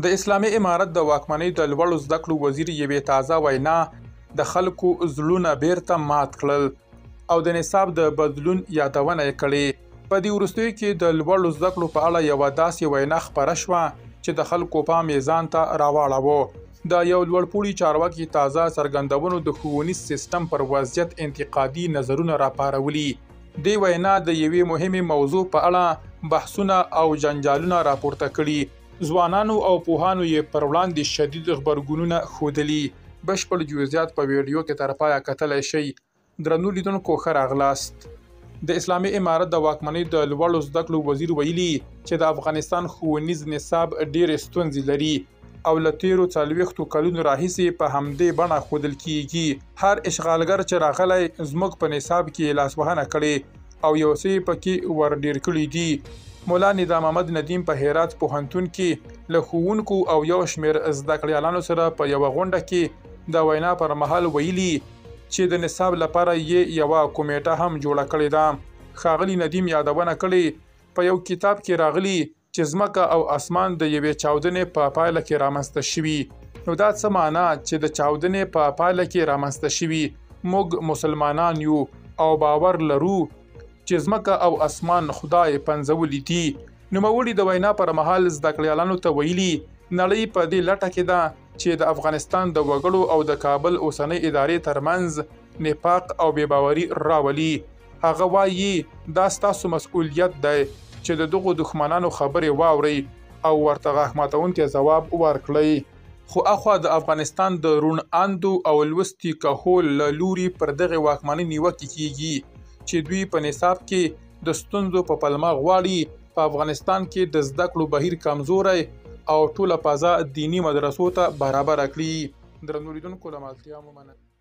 د اسلامي امارت د واکمنۍ د لوړو زده کړو وزیر یوې تازه وینا د خلکو زړونه بیرته مات کړل او د نصاب د بدلون یادونه یې کړې. په دې وروستیو کې د لوړو زده کړو په اړه یوه داسې وینا خپره شوه چې د خلکو پام یې ځان ته راواړاوه. د یو لوړپوړي چارواکي تازه څرګندونو د ښوونیز سیستم پر وضعیت انتقادي نظرونه راپارولي. دې وینا د یوې مهمې موضوع په اړه بحثونه او جنجالونه راپورته کړي. ځوانانو او پوهانو یې پر وړاندې شدید غبرګونونه ښودلي. بشپړ جزئیات په ویډیو کې تر پایه کتلی شئ. درنو لیدونکو ښه راغلاست. د اسلامي امارت د واکمنۍ د لوړو زده کړو وزیر ویلي چې د افغانستان ښوونیز نصاب ډېرې ستونزې لري او له تیرو 40 کلونو راهیسې په همدې بڼه ښودل کیږي. هر اشغالګر چې راغلی زموږ په نصاب کې لاسوهنه کړې او یو څه پکې ور ډېر کړي دي. مولا نظام احمد ندیم په هرات پوهنتون کې له ښوونکو او یو شمېر زده کړیالانو سره په یوه غونډه کې د وینا پر مهال ویلي چې د نصاب لپاره یې یوه کمیټه هم جوړه کړې ده. ښاغلي ندیم یادونه کړې په یو کتاب کې راغلي چې ځمکه او اسمان د یوې چاودنې په پایله کې رامنځته شوي. نو دا څه معنا چې د چاودنې په پایله کې رامنځته شوي. موږ مسلمانان یو او باور لرو چې ځمکه او اسمان خدای پنځولي دي. نوموړي د وینا پر مهال زده کړیالانو ته ویلي نړۍ په دې لټه کې ده چې د افغانستان د وګړو او د کابل اوسنۍ ادارې ترمنځ نفاق او بېباوري راولي. هغه وایي دا ستاسو مسؤلیت دی چې د دغو دښمنانو خبرې واورئ او ورته غاښ ماتونکی ځواب ورکړئ. خو اخوا د افغانستان د روڼ اندو او لوستي کهول له لوري پر دغې واکمنۍ نیوکې کیږي چې دوی په نصاب کې د ستونزو په پلمه غواړي په افغانستان کې د زده کړو بهیر کمزوری او ټوله فضا دینی مدرسو ته برابره کړي. درنو لیدونکو له ملتیا مو مننه.